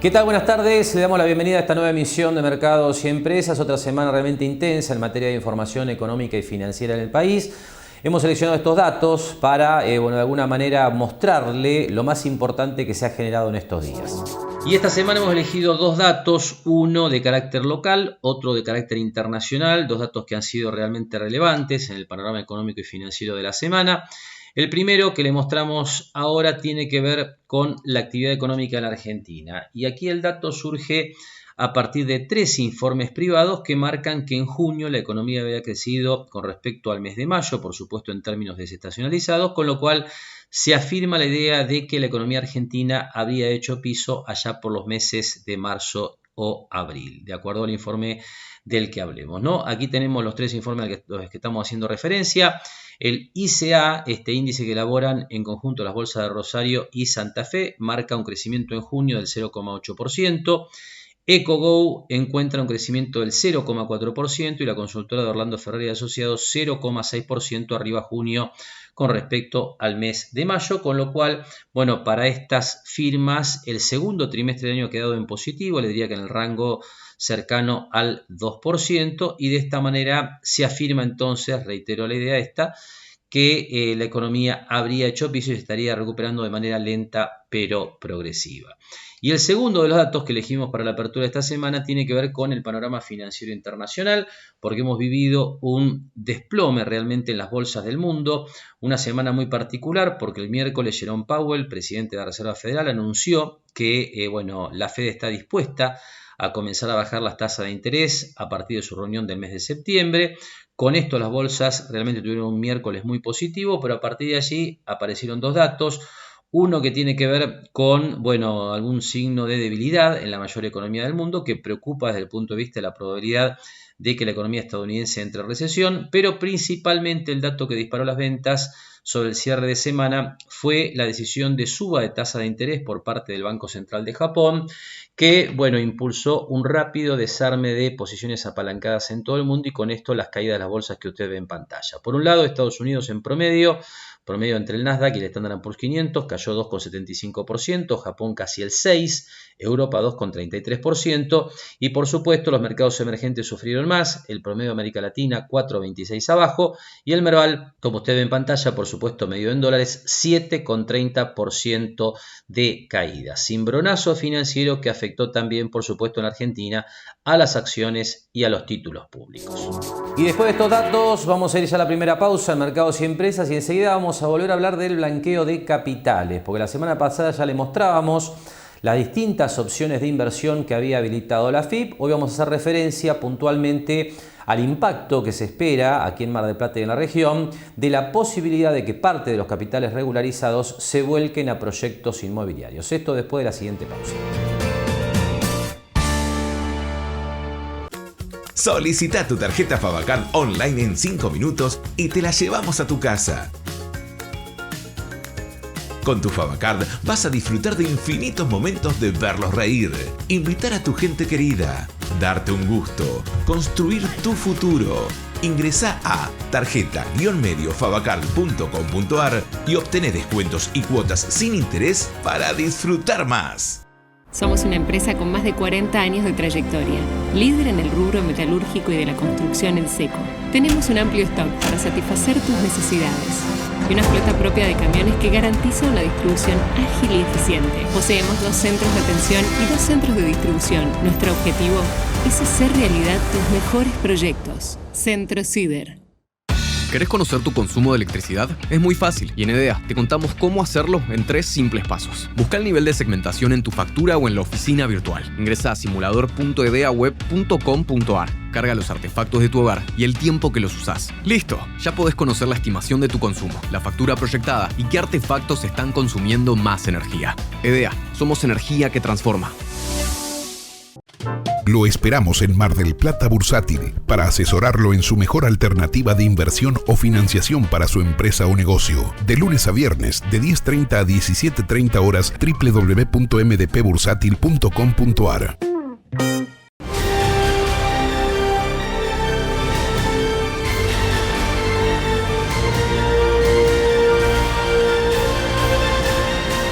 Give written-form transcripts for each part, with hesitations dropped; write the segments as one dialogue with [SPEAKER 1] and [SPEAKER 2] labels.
[SPEAKER 1] ¿Qué tal? Buenas tardes. Le damos la bienvenida a esta nueva emisión de Mercados y Empresas. Otra semana realmente intensa en materia de información económica y financiera en el país. Hemos seleccionado estos datos para, de alguna manera, mostrarle lo más importante que se ha generado en estos días. Y esta semana hemos elegido dos datos, uno de carácter local, otro de carácter internacional, dos datos que han sido realmente relevantes en el panorama económico y financiero de la semana. El primero que le mostramos ahora tiene que ver con la actividad económica en la Argentina. Y aquí el dato surge a partir de 3 informes privados que marcan que en junio la economía había crecido con respecto al mes de mayo, por supuesto en términos desestacionalizados, con lo cual se afirma la idea de que la economía argentina había hecho piso allá por los meses de marzo o abril, de acuerdo al informe del que hablemos, ¿no? Aquí tenemos los 3 informes a los que estamos haciendo referencia. El ICA, este índice que elaboran en conjunto las bolsas de Rosario y Santa Fe, marca un crecimiento en junio del 0,8%. EcoGo encuentra un crecimiento del 0,4% y la consultora de Orlando Ferrer y Asociados 0,6% arriba junio con respecto al mes de mayo, con lo cual, para estas firmas el segundo trimestre del año ha quedado en positivo, le diría que en el rango cercano al 2%, y de esta manera se afirma entonces, reitero la idea esta, que la economía habría hecho piso y se estaría recuperando de manera lenta pero progresiva. Y el segundo de los datos que elegimos para la apertura de esta semana tiene que ver con el panorama financiero internacional, porque hemos vivido un desplome realmente en las bolsas del mundo, una semana muy particular porque el miércoles Jerome Powell, presidente de la Reserva Federal, anunció que la Fed está dispuesta a comenzar a bajar las tasas de interés a partir de su reunión del mes de septiembre. Con esto las bolsas realmente tuvieron un miércoles muy positivo, pero a partir de allí aparecieron dos datos. Uno que tiene que ver con, algún signo de debilidad en la mayor economía del mundo que preocupa desde el punto de vista de la probabilidad de que la economía estadounidense entre en recesión, pero principalmente el dato que disparó las ventas sobre el cierre de semana fue la decisión de suba de tasa de interés por parte del Banco Central de Japón, que impulsó un rápido desarme de posiciones apalancadas en todo el mundo y con esto las caídas de las bolsas que usted ve en pantalla. Por un lado, Estados Unidos en promedio entre el Nasdaq y el Standard & Poor's 500 cayó 2,75%, Japón casi el 6%, Europa 2,33% y por supuesto los mercados emergentes sufrieron más, el promedio de América Latina 4,26 abajo y el Merval, como usted ve en pantalla, por supuesto medido en dólares, 7,30% de caída. Cimbronazo financiero que afectó también, por supuesto, en Argentina a las acciones y a los títulos públicos. Y después de estos datos vamos a ir ya a la primera pausa en Mercados y Empresas y enseguida vamos a volver a hablar del blanqueo de capitales, porque la semana pasada ya le mostrábamos las distintas opciones de inversión que había habilitado la AFIP. Hoy vamos a hacer referencia puntualmente al impacto que se espera aquí en Mar del Plata y en la región de la posibilidad de que parte de los capitales regularizados se vuelquen a proyectos inmobiliarios. Esto después de la siguiente pausa.
[SPEAKER 2] Solicita tu tarjeta Favacard online en 5 minutos y te la llevamos a tu casa. Con tu Favacard vas a disfrutar de infinitos momentos de verlos reír, invitar a tu gente querida, darte un gusto, construir tu futuro. Ingresá a tarjeta-mediofavacard.com.ar y obtené descuentos y cuotas sin interés para disfrutar más.
[SPEAKER 3] Somos una empresa con más de 40 años de trayectoria, líder en el rubro metalúrgico y de la construcción en seco. Tenemos un amplio stock para satisfacer tus necesidades y una flota propia de camiones que garantiza una distribución ágil y eficiente. Poseemos 2 centros de atención y 2 centros de distribución. Nuestro objetivo es hacer realidad tus mejores proyectos. Centro Cider.
[SPEAKER 4] ¿Querés conocer tu consumo de electricidad? Es muy fácil y en EDEA te contamos cómo hacerlo en 3 simples pasos. Busca el nivel de segmentación en tu factura o en la oficina virtual. Ingresa a simulador.edeaweb.com.ar. Carga los artefactos de tu hogar y el tiempo que los usás. ¡Listo! Ya podés conocer la estimación de tu consumo, la factura proyectada y qué artefactos están consumiendo más energía. EDEA, somos energía que transforma.
[SPEAKER 5] Lo esperamos en Mar del Plata Bursátil para asesorarlo en su mejor alternativa de inversión o financiación para su empresa o negocio. De lunes a viernes, de 10:30 a 17:30 horas, www.mdpbursátil.com.ar.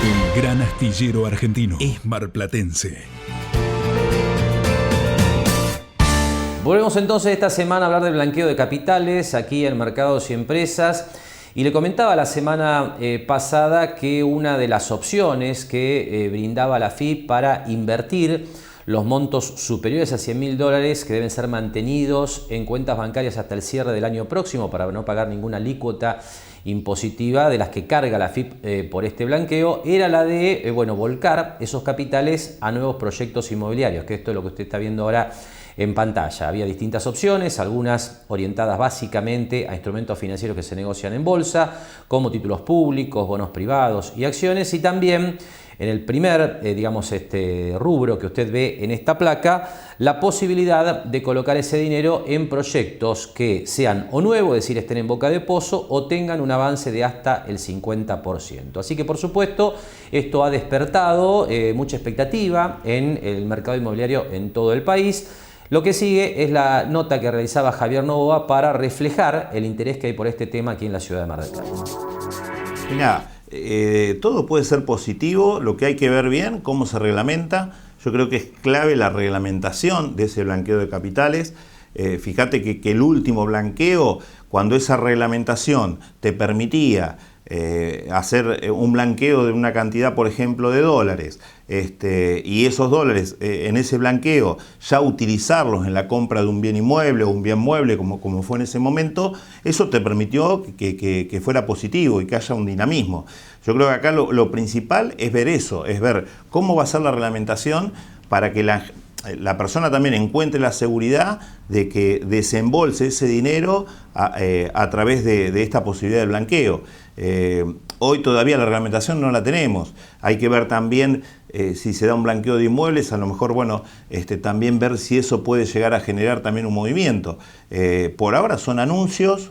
[SPEAKER 6] El gran astillero argentino es marplatense.
[SPEAKER 1] Volvemos entonces esta semana a hablar del blanqueo de capitales aquí en Mercados y Empresas. Y le comentaba la semana pasada que una de las opciones que brindaba la AFIP para invertir los montos superiores a $100.000 que deben ser mantenidos en cuentas bancarias hasta el cierre del año próximo para no pagar ninguna alícuota impositiva de las que carga la AFIP por este blanqueo, era la de volcar esos capitales a nuevos proyectos inmobiliarios, que esto es lo que usted está viendo ahora en pantalla. Había distintas opciones, algunas orientadas básicamente a instrumentos financieros que se negocian en bolsa, como títulos públicos, bonos privados y acciones, y también en el primer, rubro que usted ve en esta placa, la posibilidad de colocar ese dinero en proyectos que sean o nuevos, es decir, estén en boca de pozo, o tengan un avance de hasta el 50%. Así que, por supuesto, esto ha despertado mucha expectativa en el mercado inmobiliario en todo el país. Lo que sigue es la nota que realizaba Javier Novoa para reflejar el interés que hay por este tema aquí en la ciudad de Mar del Plata.
[SPEAKER 6] Mirá, todo puede ser positivo, lo que hay que ver bien, cómo se reglamenta. Yo creo que es clave la reglamentación de ese blanqueo de capitales. Fíjate que el último blanqueo, cuando esa reglamentación te permitía hacer un blanqueo de una cantidad, por ejemplo, de dólares, y esos dólares en ese blanqueo ya utilizarlos en la compra de un bien inmueble o un bien mueble, como fue en ese momento, eso te permitió que fuera positivo y que haya un dinamismo. Yo creo que acá lo principal es ver eso, es ver cómo va a ser la reglamentación para que la persona también encuentre la seguridad de que desembolse ese dinero a través de esta posibilidad de blanqueo. Hoy todavía la reglamentación no la tenemos. Hay que ver también si se da un blanqueo de inmuebles, a lo mejor, también ver si eso puede llegar a generar también un movimiento. Por ahora son anuncios,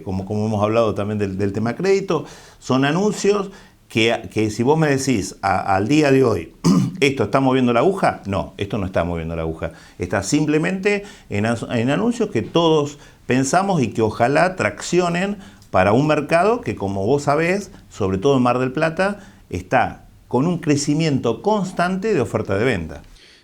[SPEAKER 6] como hemos hablado también del tema crédito, son anuncios que si vos me decís al día de hoy, ¿esto está moviendo la aguja? No, esto no está moviendo la aguja. Está simplemente en anuncios que todos pensamos y que ojalá traccionen para un mercado que, como vos sabés, sobre todo en Mar del Plata, está con un crecimiento constante de oferta de venta.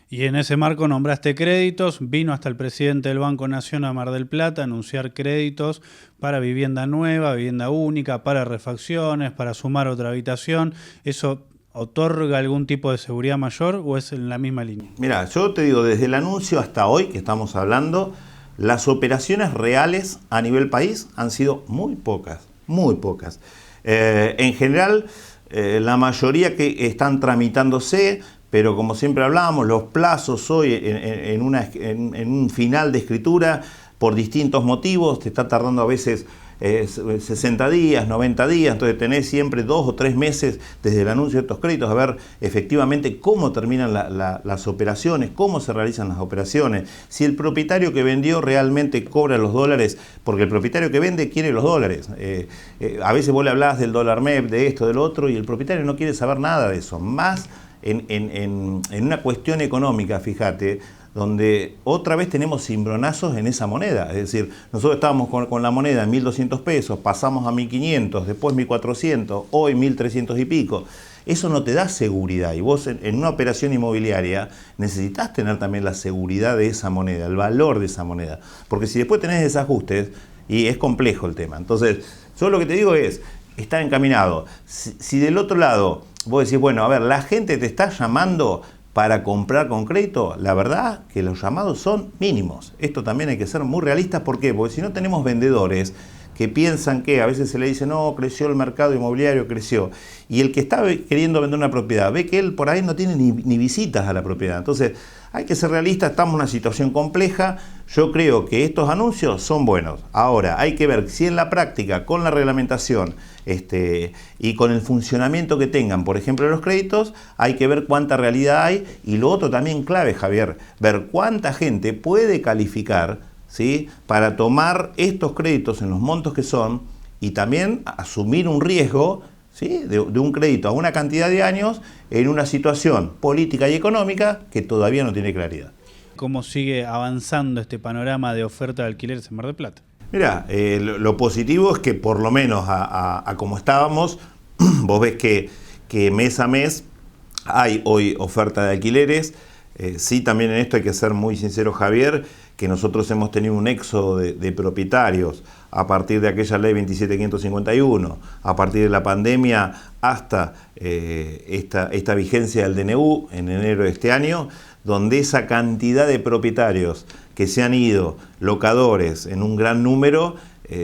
[SPEAKER 7] Y en ese marco nombraste créditos, vino hasta el presidente del Banco Nación a Mar del Plata a anunciar créditos para vivienda nueva, vivienda única, para refacciones, para sumar otra habitación. ¿Eso otorga algún tipo de seguridad mayor o es en la misma línea?
[SPEAKER 6] Mira, yo te digo, desde el anuncio hasta hoy que estamos hablando, las operaciones reales a nivel país han sido muy pocas, muy pocas. En general, la mayoría que están tramitándose, pero como siempre hablamos, los plazos hoy en un final de escritura, por distintos motivos, te está tardando a veces 60 días, 90 días, entonces tenés siempre 2 o 3 meses desde el anuncio de estos créditos a ver efectivamente cómo terminan las operaciones, cómo se realizan las operaciones, si el propietario que vendió realmente cobra los dólares, porque el propietario que vende quiere los dólares. A veces vos le hablás del dólar MEP, de esto, del otro, y el propietario no quiere saber nada de eso, más en una cuestión económica, fíjate, donde otra vez tenemos cimbronazos en esa moneda. Es decir, nosotros estábamos con la moneda en 1.200 pesos, pasamos a 1.500, después 1.400, hoy 1.300 y pico. Eso no te da seguridad, y vos en una operación inmobiliaria necesitas tener también la seguridad de esa moneda, el valor de esa moneda, porque si después tenés desajustes, y es complejo el tema. Entonces, yo lo que te digo es, está encaminado. Si del otro lado vos decís, bueno, a ver, la gente te está llamando para comprar con crédito, la verdad que los llamados son mínimos. Esto también hay que ser muy realistas. ¿Por qué? Porque si no tenemos vendedores que piensan que a veces se le dice, no, creció el mercado inmobiliario, creció. Y el que está queriendo vender una propiedad ve que él por ahí no tiene ni visitas a la propiedad. Entonces, hay que ser realistas, estamos en una situación compleja. Yo creo que estos anuncios son buenos. Ahora, hay que ver si en la práctica, con la reglamentación y con el funcionamiento que tengan, por ejemplo, los créditos, hay que ver cuánta realidad hay. Y lo otro también clave, Javier, ver cuánta gente puede calificar, ¿sí?, para tomar estos créditos en los montos que son y también asumir un riesgo, ¿sí?, de un crédito a una cantidad de años en una situación política y económica que todavía no tiene claridad.
[SPEAKER 7] ¿Cómo sigue avanzando este panorama de oferta de alquileres en Mar del Plata?
[SPEAKER 6] Mira, lo positivo es que por lo menos a como estábamos, vos ves que mes a mes hay hoy oferta de alquileres. Sí, también en esto hay que ser muy sincero, Javier, que nosotros hemos tenido un éxodo de propietarios a partir de aquella ley 27.551, a partir de la pandemia hasta esta vigencia del DNU en enero de este año, donde esa cantidad de propietarios que se han ido, locadores en un gran número,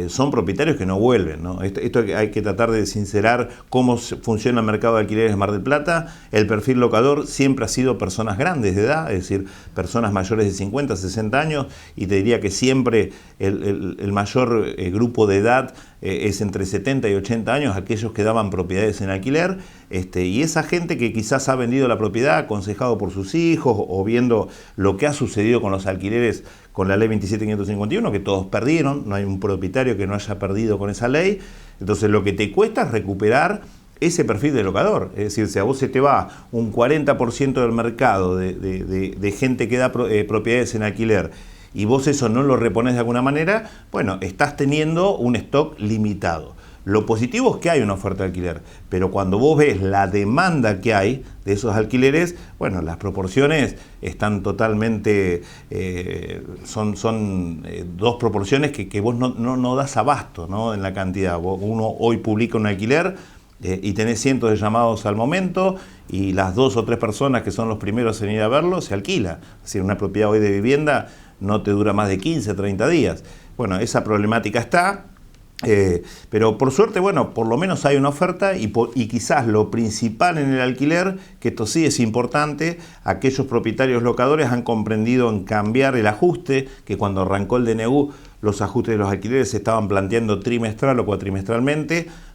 [SPEAKER 6] son propietarios que no vuelven, ¿no? Esto hay que tratar de sincerar cómo funciona el mercado de alquileres en Mar del Plata. El perfil locador siempre ha sido personas grandes de edad, es decir, personas mayores de 50, 60 años, y te diría que siempre el mayor grupo de edad es entre 70 y 80 años, aquellos que daban propiedades en alquiler, y esa gente que quizás ha vendido la propiedad aconsejado por sus hijos o viendo lo que ha sucedido con los alquileres con la ley 27.551, que todos perdieron, no hay un propietario que no haya perdido con esa ley. Entonces lo que te cuesta es recuperar ese perfil de locador, es decir, si a vos se te va un 40% del mercado de gente que da propiedades en alquiler y vos eso no lo reponés de alguna manera, bueno, estás teniendo un stock limitado. Lo positivo es que hay una oferta de alquiler, pero cuando vos ves la demanda que hay de esos alquileres, bueno, las proporciones están totalmente, son dos proporciones que vos no das abasto, ¿no? En la cantidad. Uno hoy publica un alquiler y tenés cientos de llamados al momento y las 2 o 3 personas que son los primeros en ir a verlo se alquila. Es decir, una propiedad hoy de vivienda no te dura más de 15, 30 días. Bueno, esa problemática está. Pero por suerte, bueno, por lo menos hay una oferta y quizás lo principal en el alquiler, que esto sí es importante, aquellos propietarios locadores han comprendido en cambiar el ajuste, que cuando arrancó el DNU los ajustes de los alquileres se estaban planteando trimestral o cuatrimestral.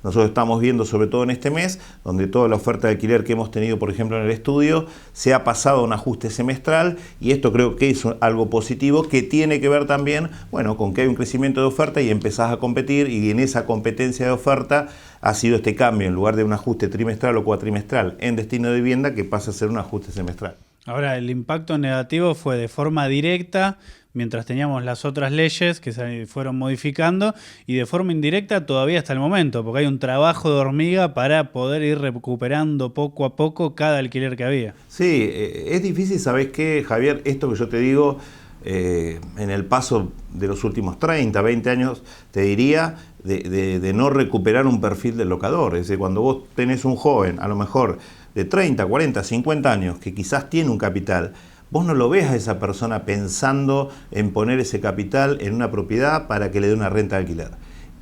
[SPEAKER 6] Nosotros estamos viendo, sobre todo en este mes, donde toda la oferta de alquiler que hemos tenido, por ejemplo, en el estudio, se ha pasado a un ajuste semestral, y esto creo que es algo positivo, que tiene que ver también, bueno, con que hay un crecimiento de oferta y empezás a competir, y en esa competencia de oferta ha sido este cambio, en lugar de un ajuste trimestral o cuatrimestral en destino de vivienda, que pasa a ser un ajuste semestral.
[SPEAKER 7] Ahora, el impacto negativo fue de forma directa, mientras teníamos las otras leyes que se fueron modificando, y de forma indirecta todavía hasta el momento, porque hay un trabajo de hormiga para poder ir recuperando poco a poco cada alquiler que había.
[SPEAKER 6] Sí, es difícil, ¿sabés qué, Javier? Esto que yo te digo, en el paso de los últimos 30, 20 años, te diría, de no recuperar un perfil del locador. Es decir, cuando vos tenés un joven, a lo mejor de 30, 40, 50 años, que quizás tiene un capital, vos no lo ves a esa persona pensando en poner ese capital en una propiedad para que le dé una renta de alquiler.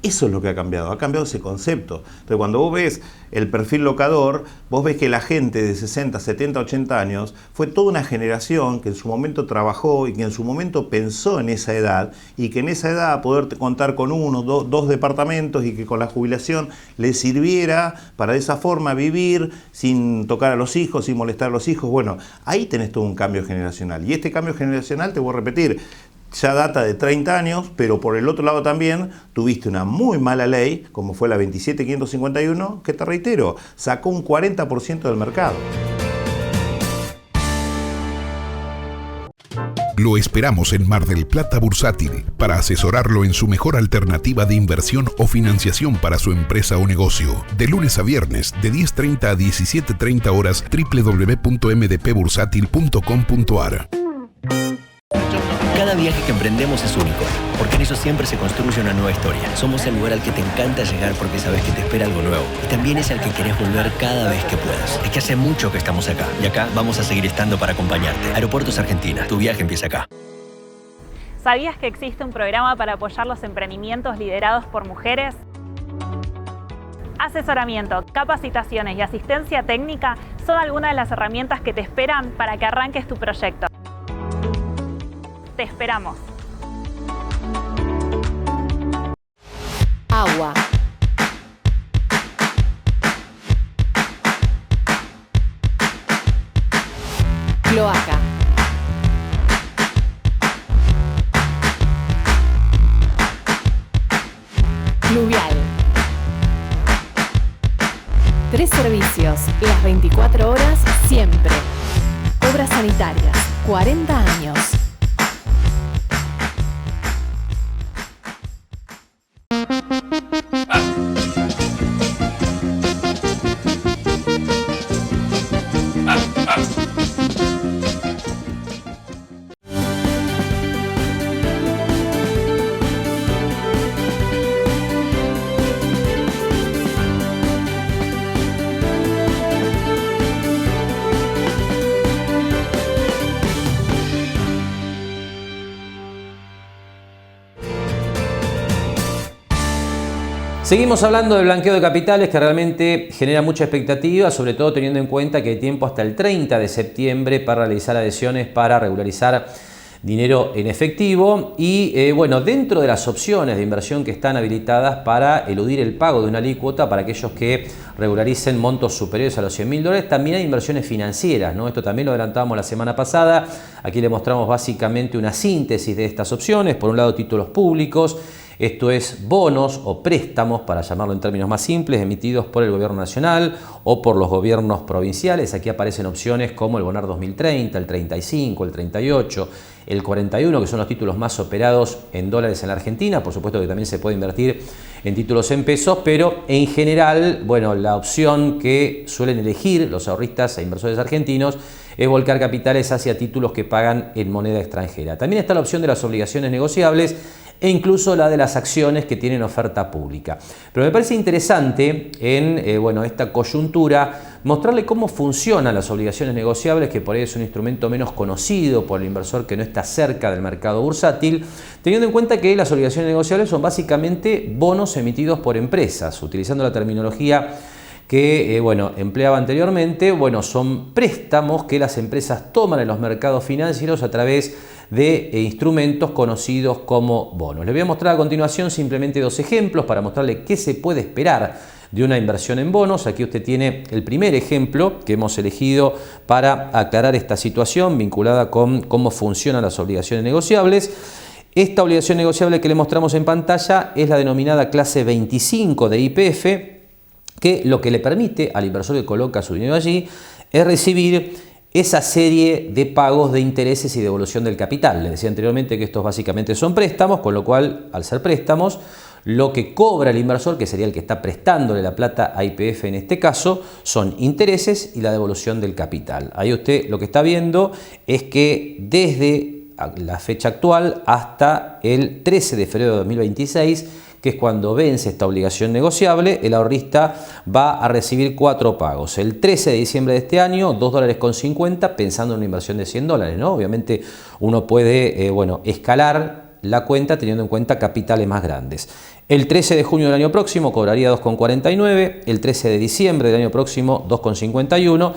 [SPEAKER 6] Eso es lo que ha cambiado ese concepto. Entonces, cuando vos ves el perfil locador, vos ves que la gente de 60, 70, 80 años fue toda una generación que en su momento trabajó y que en su momento pensó en esa edad, y que en esa edad poder contar con 1, 2 departamentos y que con la jubilación le sirviera para de esa forma vivir sin tocar a los hijos, sin molestar a los hijos. Bueno, ahí tenés todo un cambio generacional. Y este cambio generacional, te voy a repetir, ya data de 30 años, pero por el otro lado también tuviste una muy mala ley, como fue la 27.551, que te reitero, sacó un 40% del mercado.
[SPEAKER 5] Lo esperamos en Mar del Plata Bursátil para asesorarlo en su mejor alternativa de inversión o financiación para su empresa o negocio. De lunes a viernes, de 10:30 a 17:30 horas, www.mdpbursátil.com.ar.
[SPEAKER 8] Cada viaje que emprendemos es único, porque en eso siempre se construye una nueva historia. Somos el lugar al que te encanta llegar porque sabes que te espera algo nuevo. Y también es al que querés volver cada vez que puedas. Es que hace mucho que estamos acá, y acá vamos a seguir estando para acompañarte. Aeropuertos Argentina, tu viaje empieza acá.
[SPEAKER 9] ¿Sabías que existe un programa para apoyar los emprendimientos liderados por mujeres? Asesoramiento, capacitaciones y asistencia técnica son algunas de las herramientas que te esperan para que arranques tu proyecto. Te esperamos.
[SPEAKER 10] Agua. Cloaca. Pluvial. 3 servicios, las 24 horas, siempre. Obras sanitarias, 40 años.
[SPEAKER 1] Seguimos hablando del blanqueo de capitales, que realmente genera mucha expectativa, sobre todo teniendo en cuenta que hay tiempo hasta el 30 de septiembre para realizar adhesiones para regularizar dinero en efectivo y bueno, dentro de las opciones de inversión que están habilitadas para eludir el pago de una alícuota para aquellos que regularicen montos superiores a los $100.000, también hay inversiones financieras, ¿no? Esto también lo adelantábamos la semana pasada. Aquí le mostramos básicamente una síntesis de estas opciones. Por un lado, títulos públicos. Esto es bonos o préstamos, para llamarlo en términos más simples, emitidos por el gobierno nacional o por los gobiernos provinciales. Aquí aparecen opciones como el Bonar 2030, el 35, el 38, el 41, que son los títulos más operados en dólares en la Argentina. Por supuesto que también se puede invertir en títulos en pesos, pero en general, bueno, la opción que suelen elegir los ahorristas e inversores argentinos es volcar capitales hacia títulos que pagan en moneda extranjera. También está la opción de las obligaciones negociables e incluso la de las acciones que tienen oferta pública. Pero me parece interesante en bueno, esta coyuntura mostrarle cómo funcionan las obligaciones negociables, que por ahí es un instrumento menos conocido por el inversor que no está cerca del mercado bursátil, teniendo en cuenta que las obligaciones negociables son básicamente bonos emitidos por empresas, utilizando la terminología que bueno, empleaba anteriormente. Bueno, son préstamos que las empresas toman en los mercados financieros a través de instrumentos conocidos como bonos. Les voy a mostrar a continuación simplemente dos ejemplos para mostrarle qué se puede esperar de una inversión en bonos. Aquí usted tiene el primer ejemplo que hemos elegido para aclarar esta situación vinculada con cómo funcionan las obligaciones negociables. Esta obligación negociable que le mostramos en pantalla es la denominada clase 25 de YPF, que lo que le permite al inversor que coloca su dinero allí es recibir esa serie de pagos de intereses y devolución del capital. Les decía anteriormente que estos básicamente son préstamos, con lo cual, al ser préstamos, lo que cobra el inversor, que sería el que está prestándole la plata a YPF en este caso, son intereses y la devolución del capital. Ahí usted lo que está viendo es que desde la fecha actual hasta el 13 de febrero de 2026, que es cuando vence esta obligación negociable, el ahorrista va a recibir 4 pagos. El 13 de diciembre de este año, $2.50, pensando en una inversión de $100, ¿no? Obviamente uno puede bueno, escalar la cuenta teniendo en cuenta capitales más grandes. El 13 de junio del año próximo cobraría $2.49, el 13 de diciembre del año próximo $2.51,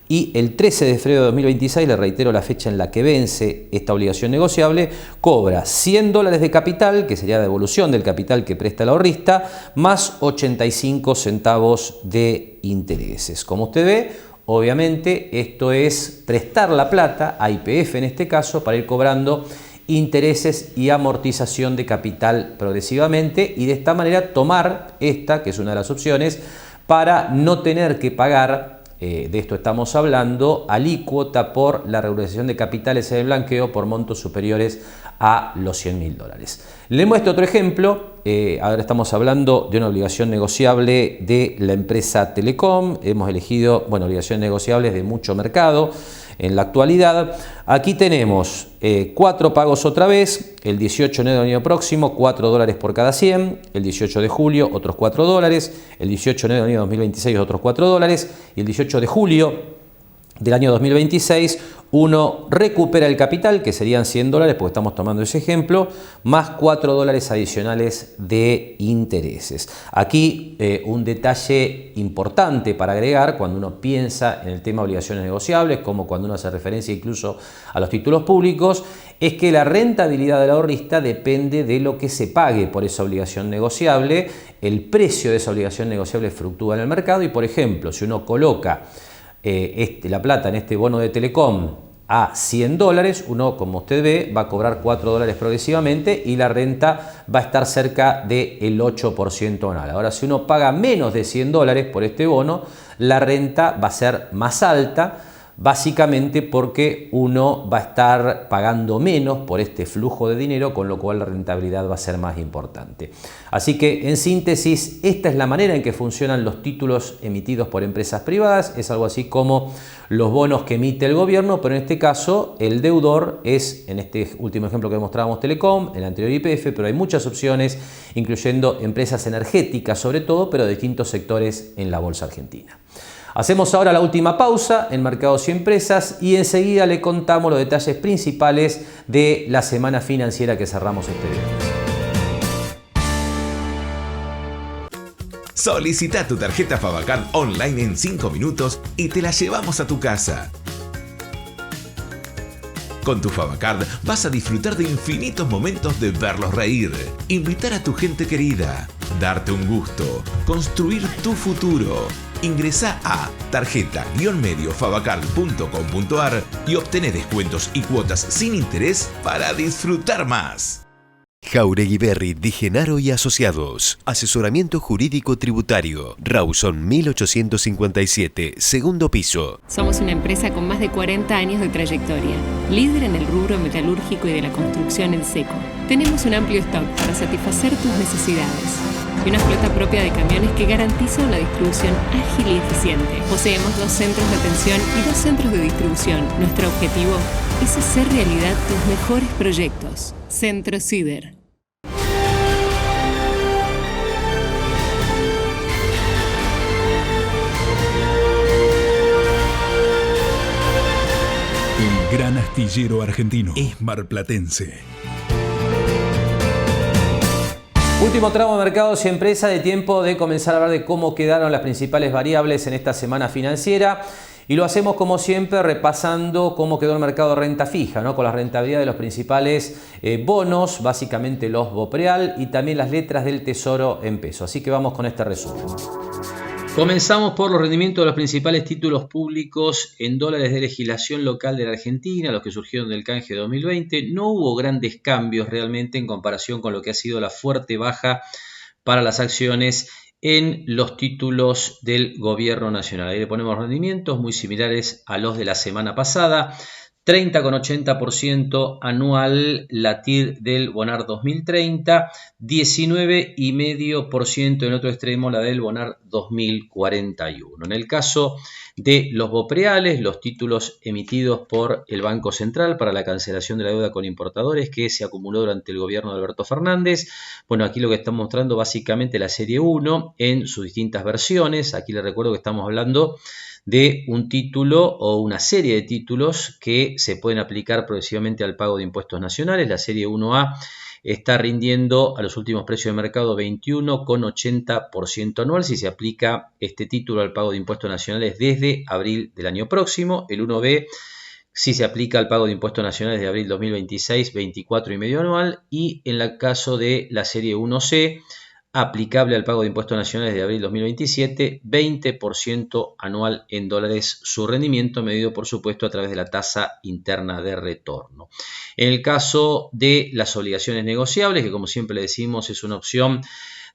[SPEAKER 1] y el 13 de febrero de 2026, le reitero la fecha en la que vence esta obligación negociable, cobra $100 de capital, que sería la devolución del capital que presta el ahorrista, más 85 centavos de intereses. Como usted ve, obviamente esto es prestar la plata a YPF en este caso para ir cobrando intereses y amortización de capital progresivamente, y de esta manera tomar esta, que es una de las opciones, para no tener que pagar, de esto estamos hablando, alícuota por la regularización de capitales en el blanqueo por montos superiores a los $100.000. Le muestro otro ejemplo. Ahora estamos hablando de una obligación negociable de la empresa Telecom. Hemos elegido, bueno, obligaciones negociables de mucho mercado en la actualidad. Aquí tenemos 4 pagos otra vez, el 18 de enero del año próximo, $4 por cada 100, el 18 de julio otros $4, el 18 de enero del año 2026 otros $4 y el 18 de julio del año 2026 uno recupera el capital, que serían $100, porque estamos tomando ese ejemplo, más $4 adicionales de intereses. Aquí un detalle importante para agregar cuando uno piensa en el tema de obligaciones negociables, como cuando uno hace referencia incluso a los títulos públicos, es que la rentabilidad del ahorrista depende de lo que se pague por esa obligación negociable. El precio de esa obligación negociable fluctúa en el mercado y, por ejemplo, si uno coloca la plata en este bono de Telecom a $100, uno, como usted ve, va a cobrar $4 progresivamente y la renta va a estar cerca del 8% anual. Ahora, si uno paga menos de $100 por este bono, la renta va a ser más alta, básicamente porque uno va a estar pagando menos por este flujo de dinero, con lo cual la rentabilidad va a ser más importante. Así que, en síntesis, esta es la manera en que funcionan los títulos emitidos por empresas privadas. Es algo así como los bonos que emite el gobierno, pero en este caso el deudor es, en este último ejemplo que mostrábamos, Telecom, en el anterior YPF, pero hay muchas opciones, incluyendo empresas energéticas sobre todo, pero de distintos sectores en la bolsa argentina. Hacemos ahora la última pausa en Mercados y Empresas y enseguida le contamos los detalles principales de la semana financiera que cerramos este viernes.
[SPEAKER 2] Solicita tu tarjeta Favacard online en 5 minutos y te la llevamos a tu casa. Con tu Favacard vas a disfrutar de infinitos momentos de verlos reír, invitar a tu gente querida, darte un gusto, construir tu futuro. Ingresá a tarjeta-mediofavacard.com.ar y obtené descuentos y cuotas sin interés para disfrutar más.
[SPEAKER 11] Jauregui Berri Di Genaro y Asociados. Asesoramiento jurídico tributario. Rawson 1857, segundo piso.
[SPEAKER 3] Somos una empresa con más de 40 años de trayectoria, líder en el rubro metalúrgico y de la construcción en seco. Tenemos un amplio stock para satisfacer tus necesidades y una flota propia de camiones que garantiza una distribución ágil y eficiente. Poseemos 2 centros de atención y 2 centros de distribución. Nuestro objetivo es hacer realidad tus mejores proyectos. Centro Cider.
[SPEAKER 5] El gran astillero argentino es marplatense.
[SPEAKER 1] Último tramo de mercados y empresa, de tiempo de comenzar a hablar de cómo quedaron las principales variables en esta semana financiera. Y lo hacemos como siempre repasando cómo quedó el mercado de renta fija, ¿no? Con la rentabilidad de los principales bonos, básicamente los Bopreal y también las letras del Tesoro en peso. Así que vamos con este resumen. Comenzamos por los rendimientos de los principales títulos públicos en dólares de legislación local de la Argentina, los que surgieron del canje 2020. No hubo grandes cambios realmente en comparación con lo que ha sido la fuerte baja para las acciones en los títulos del gobierno nacional. Ahí le ponemos rendimientos muy similares a los de la semana pasada. 30,80% anual la TIR del Bonar 2030, 19,5% en otro extremo la del Bonar 2041. En el caso de los Bopreales, los títulos emitidos por el Banco Central para la cancelación de la deuda con importadores que se acumuló durante el gobierno de Alberto Fernández. Bueno, aquí lo que estamos mostrando básicamente la serie 1 en sus distintas versiones. Aquí les recuerdo que estamos hablando de un título o una serie de títulos que se pueden aplicar progresivamente al pago de impuestos nacionales. La serie 1A está rindiendo a los últimos precios de mercado 21,80% anual si se aplica este título al pago de impuestos nacionales desde abril del año próximo. El 1B si se aplica al pago de impuestos nacionales de abril 2026, 24,5% anual. Y en el caso de la serie 1C, aplicable al pago de impuestos nacionales de abril 2027, 20% anual en dólares su rendimiento, medido por supuesto a través de la tasa interna de retorno. En el caso de las obligaciones negociables, que como siempre le decimos es una opción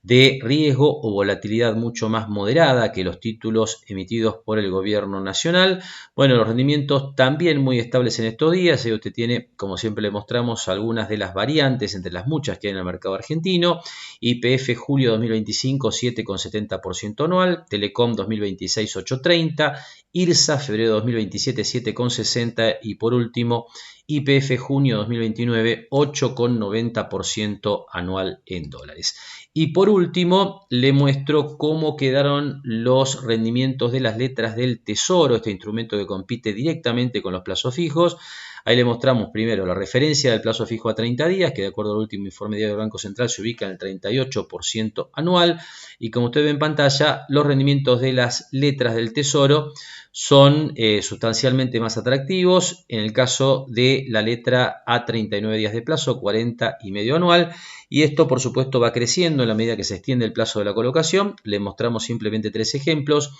[SPEAKER 1] de riesgo o volatilidad mucho más moderada que los títulos emitidos por el gobierno nacional. Bueno, los rendimientos también muy estables en estos días. Ahí usted tiene, como siempre le mostramos, algunas de las variantes entre las muchas que hay en el mercado argentino. YPF julio 2025, 7,70% anual. Telecom 2026, 8,30%. IRSA febrero 2027, 7,60%. Y por último, YPF junio 2029, 8,90% anual en dólares. Y por último, le muestro cómo quedaron los rendimientos de las letras del Tesoro, este instrumento que compite directamente con los plazos fijos. Ahí le mostramos primero la referencia del plazo fijo a 30 días, que de acuerdo al último informe diario del Banco Central se ubica en el 38% anual. Y como usted ve en pantalla, los rendimientos de las letras del Tesoro son sustancialmente más atractivos. En el caso de la letra a 39 días de plazo, 40,5% anual. Y esto, por supuesto, va creciendo en la medida que se extiende el plazo de la colocación. Le mostramos simplemente 3 ejemplos.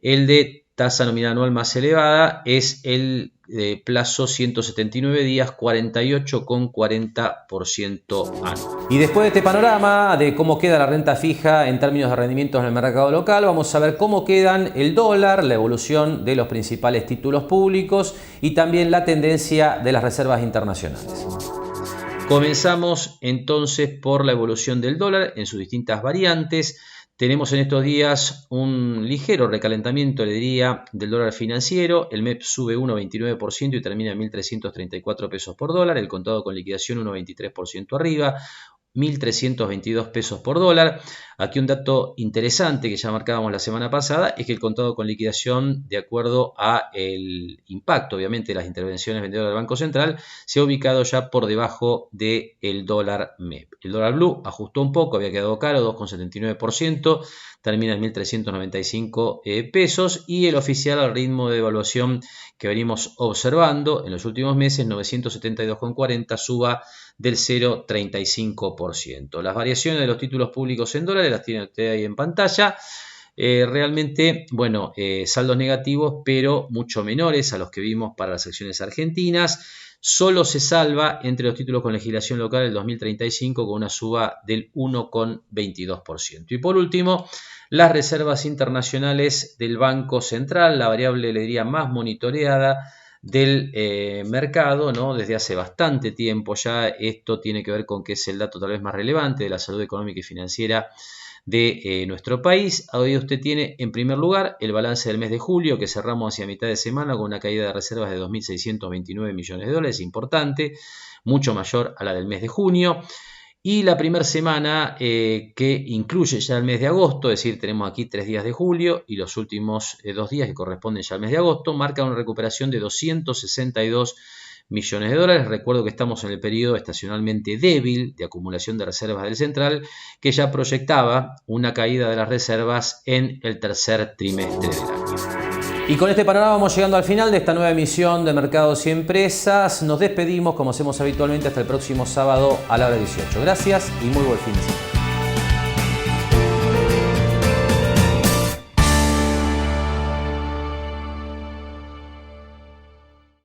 [SPEAKER 1] El de tasa nominal anual más elevada es el de plazo 179 días, 48,40% anual. Y después de este panorama de cómo queda la renta fija en términos de rendimientos en el mercado local, vamos a ver cómo quedan el dólar, la evolución de los principales títulos públicos y también la tendencia de las reservas internacionales. Comenzamos entonces por la evolución del dólar en sus distintas variantes. Tenemos en estos días un ligero recalentamiento, le diría, del dólar financiero. El MEP sube 1,29% y termina en 1.334 pesos por dólar. El contado con liquidación 1,23% arriba. 1.322 pesos por dólar. Aquí un dato interesante que ya marcábamos la semana pasada es que el contado con liquidación, de acuerdo a el impacto obviamente de las intervenciones vendedoras del Banco Central, se ha ubicado ya por debajo del dólar MEP. El dólar blue ajustó un poco, había quedado caro, 2,79%, termina en 1.395 pesos, y el oficial al ritmo de devaluación que venimos observando en los últimos meses, 972,40, suba del 0,35%. Las variaciones de los títulos públicos en dólares las tiene usted ahí en pantalla. Realmente, bueno, saldos negativos, pero mucho menores a los que vimos para las acciones argentinas. Solo se salva entre los títulos con legislación local el 2035 con una suba del 1,22%. Y por último, las reservas internacionales del Banco Central, la variable, le diría, más monitoreada del mercado, ¿no? Desde hace bastante tiempo ya. Esto tiene que ver con que es el dato tal vez más relevante de la salud económica y financiera de nuestro país. Hoy usted tiene en primer lugar el balance del mes de julio, que cerramos hacia mitad de semana con una caída de reservas de 2.629 millones de dólares, importante, mucho mayor a la del mes de junio. Y la primera semana que incluye ya el mes de agosto, es decir, tenemos aquí 3 días de julio y los últimos 2 días que corresponden ya al mes de agosto, marca una recuperación de 262 millones de dólares. Recuerdo que estamos en el periodo estacionalmente débil de acumulación de reservas del Central, que ya proyectaba una caída de las reservas en el tercer trimestre del año. Y con este panorama vamos llegando al final de esta nueva emisión de Mercados y Empresas. Nos despedimos, como hacemos habitualmente, hasta el próximo sábado a la hora 18. Gracias y muy buen fin de semana.